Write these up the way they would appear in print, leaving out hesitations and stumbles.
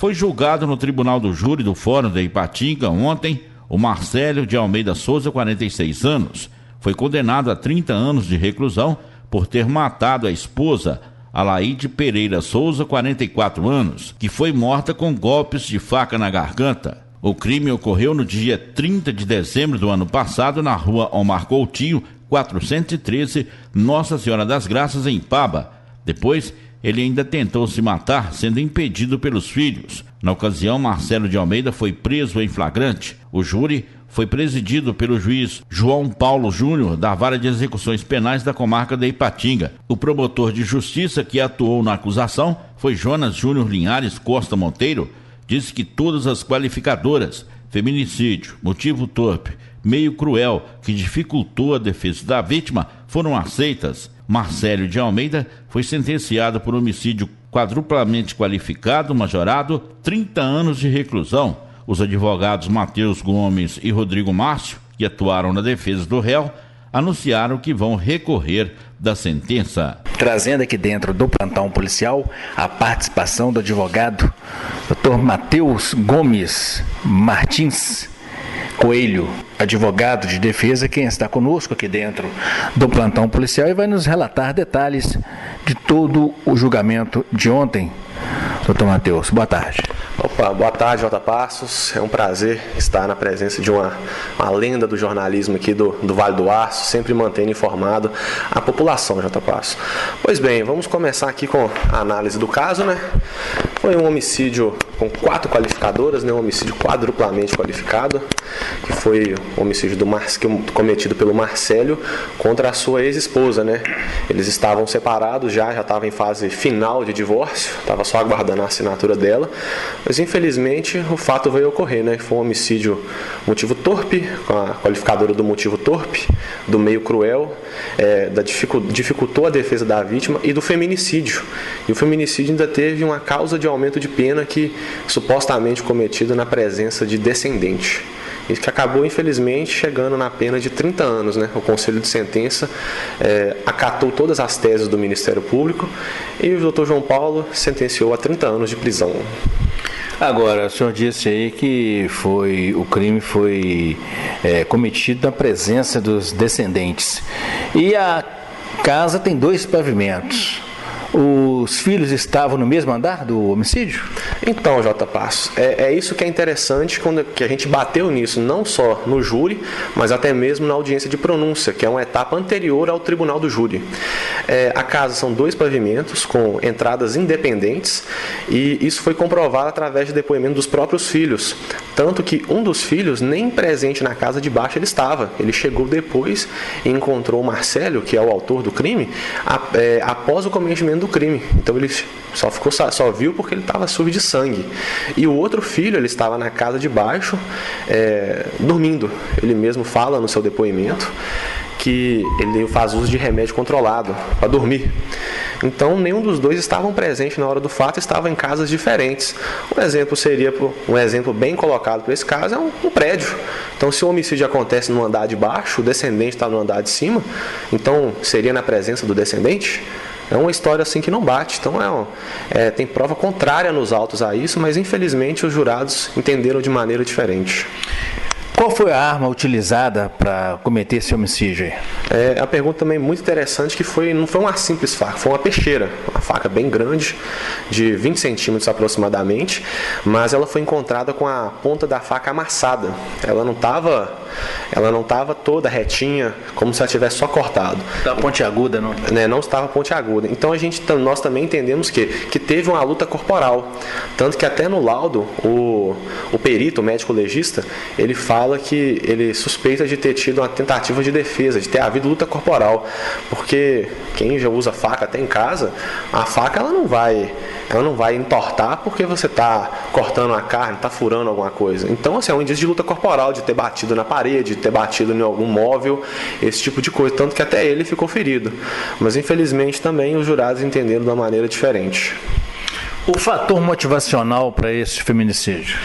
Foi julgado no Tribunal do Júri do Fórum de Ipatinga ontem o Marcélio de Almeida Souza, 46 anos. Foi condenado a 30 anos de reclusão por ter matado a esposa, Alaide Pereira Souza, 44 anos, que foi morta com golpes de faca na garganta. O crime ocorreu no dia 30 de dezembro do ano passado na rua Omar Coutinho, 413, Nossa Senhora das Graças, em Paba. Depois, ele ainda tentou se matar, sendo impedido pelos filhos. Na ocasião, Marcelo de Almeida foi preso em flagrante. O júri foi presidido pelo juiz João Paulo Júnior, da Vara de Execuções Penais da comarca de Ipatinga. O promotor de justiça que atuou na acusação foi Jonas Júnior Linhares Costa Monteiro. Disse que todas as qualificadoras, feminicídio, motivo torpe, meio cruel, que dificultou a defesa da vítima, foram aceitas. Marcelo de Almeida foi sentenciado por homicídio quadruplamente qualificado, majorado, 30 anos de reclusão. Os advogados Matheus Gomes e Rodrigo Márcio, que atuaram na defesa do réu, anunciaram que vão recorrer da sentença. Trazendo aqui dentro do plantão policial a participação do advogado Dr. Matheus Gomes Martins Coelho, advogado de defesa, quem está conosco aqui dentro do plantão policial e vai nos relatar detalhes de todo o julgamento de ontem. Doutor Matheus, boa tarde. Opa, boa tarde, J. Passos. É um prazer estar na presença de uma lenda do jornalismo aqui do Vale do Aço, sempre mantendo informado a população, J. Passos. Pois bem, vamos começar aqui com a análise do caso, né? Foi um homicídio com 4 qualificadoras, né? Um homicídio quadruplamente qualificado, que foi o homicídio cometido pelo Marcélio contra a sua ex-esposa, né? Eles estavam separados já estava em fase final de divórcio, estava só aguardando a assinatura dela, mas infelizmente o fato veio ocorrer, né? Foi um homicídio motivo torpe, com a qualificadora do motivo torpe, do meio cruel, dificultou a defesa da vítima e do feminicídio. E o feminicídio ainda teve uma causa de aumento de pena que supostamente cometido na presença de descendente. Isso que acabou, infelizmente, chegando na pena de 30 anos, né? O Conselho de Sentença acatou todas as teses do Ministério Público e o Dr. João Paulo sentenciou a 30 anos de prisão. Agora, o senhor disse aí que o crime foi cometido na presença dos descendentes. E a casa tem 2 pavimentos. Os filhos estavam no mesmo andar do homicídio? Então, J. Passos, é isso que é interessante que a gente bateu nisso, não só no júri, mas até mesmo na audiência de pronúncia, que é uma etapa anterior ao tribunal do júri. A casa são 2 pavimentos com entradas independentes e isso foi comprovado através de depoimento dos próprios filhos. Tanto que um dos filhos nem presente na casa de baixo ele estava. Ele chegou depois e encontrou o Marcélio, que é o autor do crime, após o cometimento do crime. Então ele só viu porque ele estava sujo de sangue. E o outro filho, ele estava na casa de baixo, dormindo. Ele mesmo fala no seu depoimento que ele faz uso de remédio controlado para dormir. Então, nenhum dos dois estavam presentes na hora do fato, estavam em casas diferentes. Um exemplo bem colocado para esse caso é um prédio. Então, se o homicídio acontece no andar de baixo, o descendente está no andar de cima, então seria na presença do descendente? É uma história assim que não bate. Então tem prova contrária nos autos a isso, mas infelizmente os jurados entenderam de maneira diferente. Qual foi a arma utilizada para cometer esse homicídio? A pergunta também muito interessante, que não foi uma simples faca, foi uma peixeira, uma faca bem grande, de 20 centímetros aproximadamente, mas ela foi encontrada com a ponta da faca amassada. Ela não estava toda retinha, como se ela tivesse só cortado. Estava pontiaguda, não? Não estava pontiaguda. Então nós também entendemos que teve uma luta corporal. Tanto que até no laudo, o perito, o médico legista, ele fala que ele suspeita de ter tido uma tentativa de defesa, de ter havido luta corporal. Porque quem já usa faca até em casa, a faca ela não vai entortar porque você está cortando a carne, está furando alguma coisa. Então, é um indício de luta corporal, de ter batido na parede, de ter batido em algum móvel, esse tipo de coisa. Tanto que até ele ficou ferido. Mas, infelizmente, também os jurados entenderam de uma maneira diferente. O fator motivacional para esse feminicídio?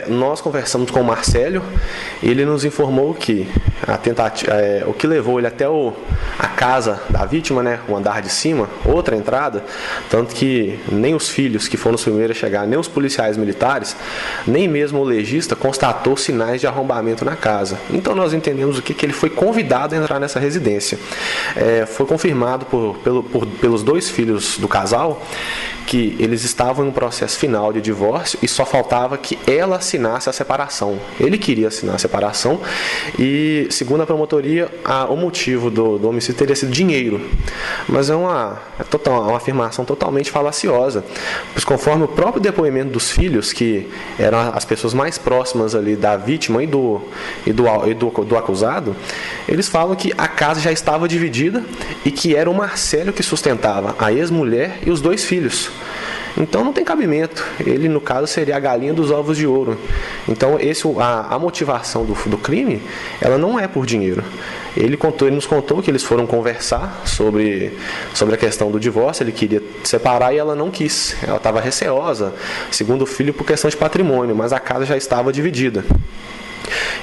Nós conversamos com o Marcélio, ele nos informou que o que levou ele até a casa da vítima, né, o andar de cima, outra entrada, tanto que nem os filhos que foram os primeiros a chegar, nem os policiais militares, nem mesmo o legista constatou sinais de arrombamento na casa. Então nós entendemos que ele foi convidado a entrar nessa residência. Foi confirmado pelos dois filhos do casal que eles estavam em um processo final de divórcio e só faltava que ela assinasse a separação. Ele queria assinar a separação e, segundo a promotoria, o motivo do homicídio teria sido dinheiro. Mas é uma afirmação totalmente falaciosa, pois conforme o próprio depoimento dos filhos, que eram as pessoas mais próximas ali da vítima e do acusado, eles falam que a casa já estava dividida e que era o Marcélio que sustentava a ex-mulher e os dois filhos. Então não tem cabimento. Ele, no caso, seria a galinha dos ovos de ouro. Então a motivação do crime, ela não é por dinheiro. Ele nos contou que eles foram conversar sobre a questão do divórcio. Ele queria separar e ela não quis. Ela estava receosa, segundo o filho, por questão de patrimônio, mas a casa já estava dividida.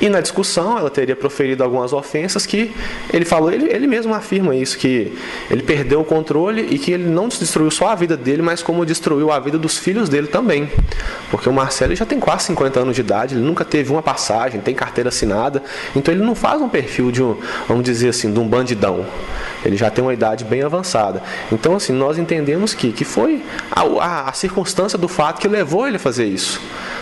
E na discussão ela teria proferido algumas ofensas que ele falou, ele mesmo afirma isso, que ele perdeu o controle e que ele não destruiu só a vida dele, mas como destruiu a vida dos filhos dele também. Porque o Marcélio já tem quase 50 anos de idade, ele nunca teve uma passagem, tem carteira assinada, então ele não faz um perfil vamos dizer assim, de um bandidão. Ele já tem uma idade bem avançada. Então, assim, nós entendemos que foi a circunstância do fato que levou ele a fazer isso.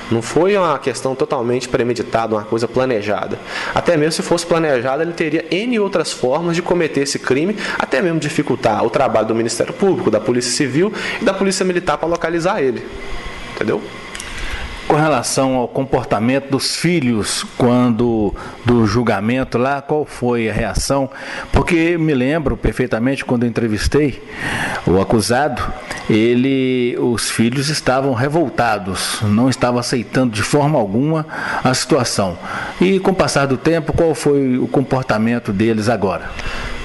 Não foi uma questão totalmente premeditada, uma coisa planejada. Até mesmo se fosse planejada, ele teria N outras formas de cometer esse crime, até mesmo dificultar o trabalho do Ministério Público, da Polícia Civil e da Polícia Militar para localizar ele. Entendeu? Com relação ao comportamento dos filhos quando do julgamento lá, qual foi a reação? Porque me lembro perfeitamente quando eu entrevistei o acusado, os filhos estavam revoltados, não estavam aceitando de forma alguma a situação. E com o passar do tempo, qual foi o comportamento deles agora?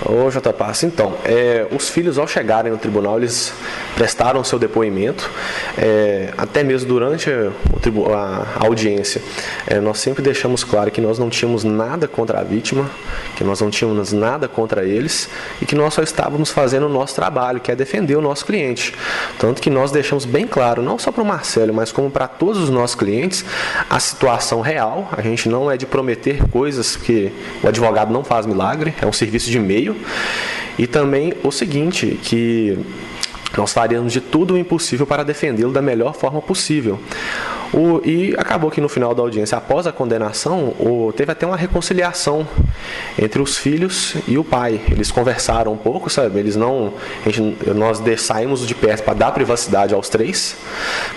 Ô JPass, então, os filhos ao chegarem no tribunal, eles prestaram seu depoimento, até mesmo durante a audiência, nós sempre deixamos claro que nós não tínhamos nada contra a vítima, que nós não tínhamos nada contra eles e que nós só estávamos fazendo o nosso trabalho, que é defender o nosso cliente. Tanto que nós deixamos bem claro, não só para o Marcélio, mas como para todos os nossos clientes, a situação real. A gente não é de prometer coisas, porque o advogado não faz milagre, é um serviço de meio. E também o seguinte, que nós faríamos de tudo o impossível para defendê-lo da melhor forma possível. E acabou que no final da audiência, após a condenação, teve até uma reconciliação entre os filhos e o pai. Eles conversaram um pouco, sabe? Nós saímos de perto para dar privacidade aos três.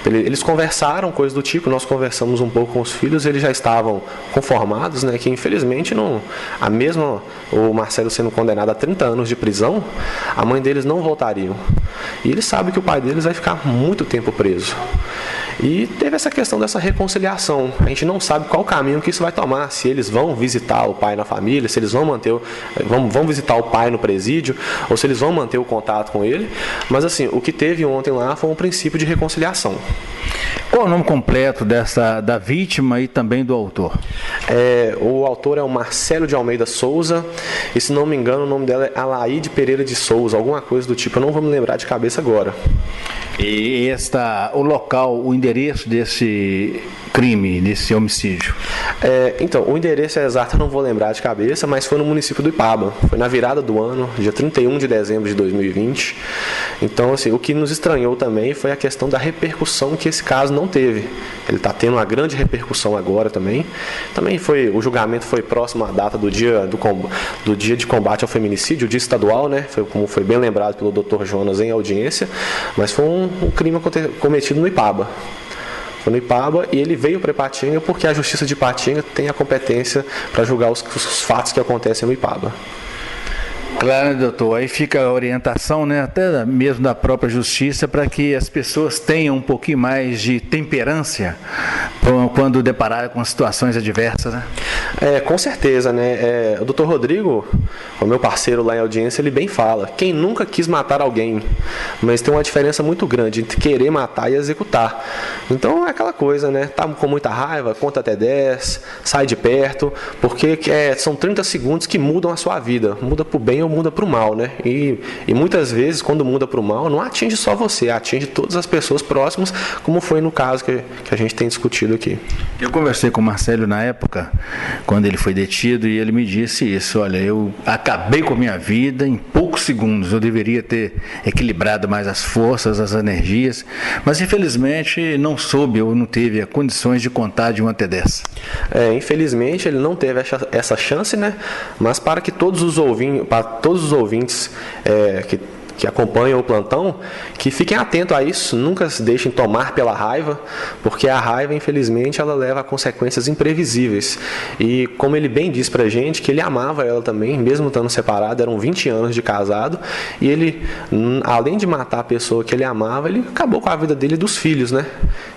Eles conversaram, coisas do tipo, nós conversamos um pouco com os filhos, eles já estavam conformados, né? Que infelizmente o Marcélio sendo condenado a 30 anos de prisão, a mãe deles não voltariam. E eles sabem que o pai deles vai ficar muito tempo preso. E teve essa questão dessa reconciliação. A gente não sabe qual caminho que isso vai tomar, se eles vão visitar o pai na família, se eles vão vão visitar o pai no presídio, ou se eles vão manter o contato com ele. Mas assim, o que teve ontem lá foi um princípio de reconciliação. Qual o nome completo da vítima e também do autor? O autor é o Marcélio de Almeida Souza, e se não me engano o nome dela é Alaide Pereira de Souza, alguma coisa do tipo, eu não vou me lembrar de cabeça agora. E o local, o endereço desse crime, desse homicídio? Então, o endereço exato eu não vou lembrar de cabeça, mas foi no município do Ipaba. Foi na virada do ano, dia 31 de dezembro de 2020. Então, assim, o que nos estranhou também foi a questão da repercussão que esse caso não teve. Ele está tendo uma grande repercussão agora também. Também o julgamento foi próximo à data do dia de combate ao feminicídio, o dia estadual, né? Como foi bem lembrado pelo Dr. Jonas em audiência, mas foi um crime cometido no Ipaba. Foi no Ipaba e ele veio para Ipatinga porque a Justiça de Ipatinga tem a competência para julgar os fatos que acontecem no Ipaba. Claro, doutor, aí fica a orientação, né, até mesmo da própria justiça, para que as pessoas tenham um pouquinho mais de temperância quando depararem com situações adversas, né? Com certeza, né? O doutor Rodrigo, o meu parceiro lá em audiência, ele bem fala, quem nunca quis matar alguém, mas tem uma diferença muito grande entre querer matar e executar. Então é aquela coisa, né? Tá com muita raiva, conta até 10, sai de perto, porque são 30 segundos que mudam a sua vida, muda pro bem ou muda pro mal, né? E muitas vezes, quando muda pro mal, não atinge só você, atinge todas as pessoas próximas, como foi no caso que a gente tem discutido aqui. Eu conversei com o Marcelo na época, quando ele foi detido, e ele me disse isso: olha, eu acabei com a minha vida em poucos segundos, eu deveria ter equilibrado mais as forças, as energias, mas infelizmente não soube ou não teve condições de contar de 1 até 10. Infelizmente ele não teve essa chance, né? Mas para todos os ouvintes que acompanham o plantão, que fiquem atentos a isso, nunca se deixem tomar pela raiva, porque a raiva, infelizmente, ela leva a consequências imprevisíveis. E como ele bem disse pra gente, que ele amava ela também, mesmo estando separado, eram 20 anos de casado, e ele, além de matar a pessoa que ele amava, ele acabou com a vida dele e dos filhos, né?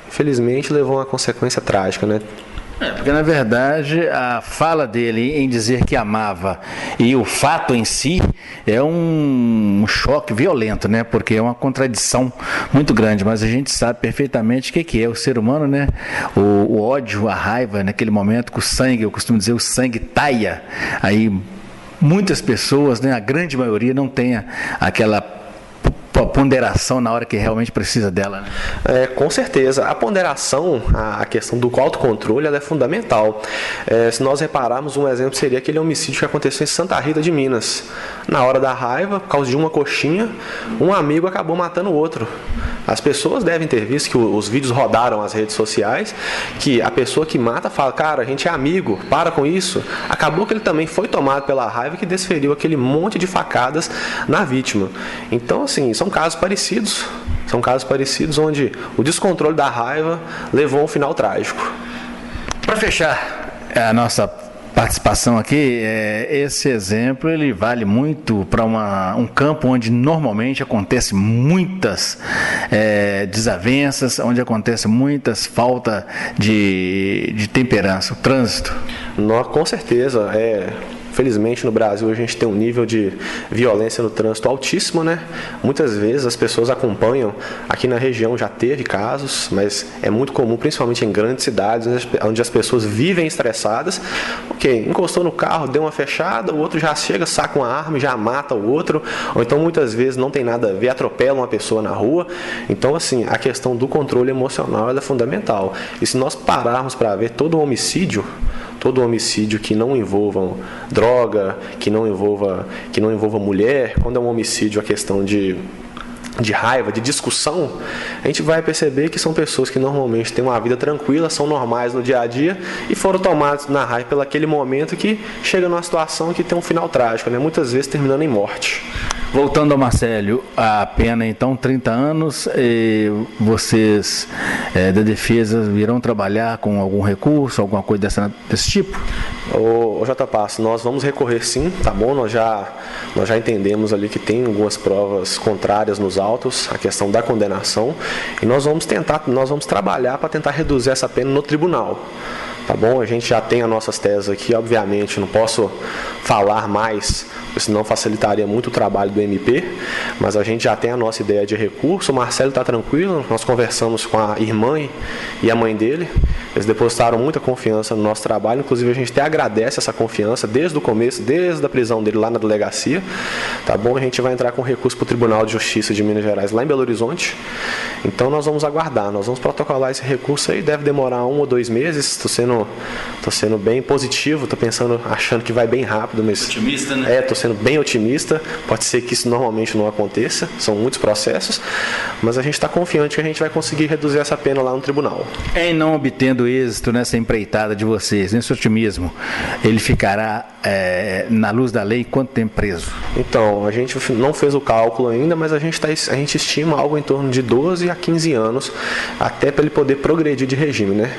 Infelizmente, levou a uma consequência trágica, né? Porque na verdade a fala dele em dizer que amava e o fato em si é um choque violento, né? Porque é uma contradição muito grande, mas a gente sabe perfeitamente o que é o ser humano, né? O ódio, a raiva, naquele momento que o sangue, eu costumo dizer, o sangue talha, aí muitas pessoas, né, a grande maioria não tem aquela ponderação na hora que realmente precisa dela, né? Com certeza. A ponderação, a questão do autocontrole, ela é fundamental. Se nós repararmos, um exemplo seria aquele homicídio que aconteceu em Santa Rita de Minas. Na hora da raiva, por causa de uma coxinha, um amigo acabou matando o outro. As pessoas devem ter visto que os vídeos rodaram as redes sociais, que a pessoa que mata fala: cara, a gente é amigo, para com isso. Acabou que ele também foi tomado pela raiva, que desferiu aquele monte de facadas na vítima. Então, assim, são casos parecidos onde o descontrole da raiva levou a um final trágico. Para fechar a nossa participação aqui, esse exemplo ele vale muito para um campo onde normalmente acontece muitas desavenças, onde acontece muitas falta de temperança, o trânsito. Com certeza, Felizmente no Brasil a gente tem um nível de violência no trânsito altíssimo, né? Muitas vezes as pessoas acompanham, aqui na região já teve casos, mas é muito comum, principalmente em grandes cidades, onde as pessoas vivem estressadas. Encostou no carro, deu uma fechada, o outro já chega, saca uma arma e já mata o outro, ou então muitas vezes não tem nada a ver, atropela uma pessoa na rua. Então, assim, a questão do controle emocional é fundamental. E se nós pararmos para ver todo homicídio que não envolva droga, que não envolva mulher, quando é um homicídio a questão de raiva, de discussão, a gente vai perceber que são pessoas que normalmente têm uma vida tranquila, são normais no dia a dia e foram tomadas na raiva pelo aquele momento que chega numa situação que tem um final trágico, né? Muitas vezes terminando em morte. Voltando ao Marcelo, a pena então 30 anos, vocês da defesa irão trabalhar com algum recurso, alguma coisa desse tipo? Ô J. Passo, nós vamos recorrer sim, tá bom? Nós já entendemos ali que tem algumas provas contrárias nos autos, a questão da condenação, e nós vamos trabalhar para tentar reduzir essa pena no tribunal. Tá bom? A gente já tem as nossas teses aqui, obviamente, não posso falar mais, senão facilitaria muito o trabalho do MP, mas a gente já tem a nossa ideia de recurso. O Marcelo está tranquilo, nós conversamos com a irmã e a mãe dele, eles depositaram muita confiança no nosso trabalho, inclusive a gente até agradece essa confiança desde o começo, desde a prisão dele lá na delegacia, tá bom? A gente vai entrar com recurso para o Tribunal de Justiça de Minas Gerais, lá em Belo Horizonte, então nós vamos aguardar, nós vamos protocolar esse recurso aí, deve demorar 1 ou 2 meses, estou sendo bem positivo, achando que vai bem rápido, mas otimista, né? Estou sendo bem otimista, pode ser que isso normalmente não aconteça, são muitos processos, mas a gente está confiante que a gente vai conseguir reduzir essa pena lá no tribunal. Em não obtendo êxito nessa empreitada de vocês, nesse otimismo, ele ficará na luz da lei quanto tempo preso? Então, a gente não fez o cálculo ainda, mas a gente estima algo em torno de 12 a 15 anos, até para ele poder progredir de regime, né?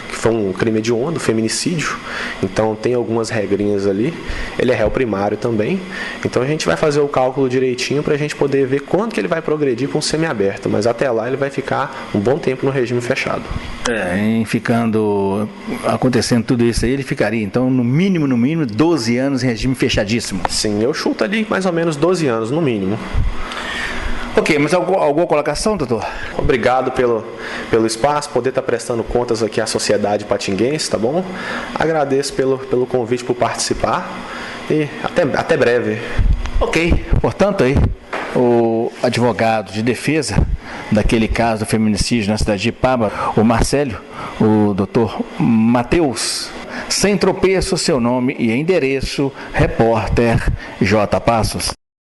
Que foi um crime hediondo, feminicídio, então tem algumas regrinhas ali, ele é réu primário também, então a gente vai fazer o cálculo direitinho para a gente poder ver quando que ele vai progredir para um semiaberto, mas até lá ele vai ficar um bom tempo no regime fechado. Acontecendo tudo isso aí, ele ficaria então no mínimo 12 anos em regime fechadíssimo? Sim, eu chuto ali mais ou menos 12 anos no mínimo. Ok, mas alguma colocação, doutor? Obrigado pelo espaço, poder estar prestando contas aqui à sociedade patinguense, tá bom? Agradeço pelo convite por participar e até breve. Ok, portanto aí, o advogado de defesa daquele caso do feminicídio na cidade de Ipaba, o Marcélio, o doutor Matheus, sem tropeço, seu nome e endereço, repórter J. Passos.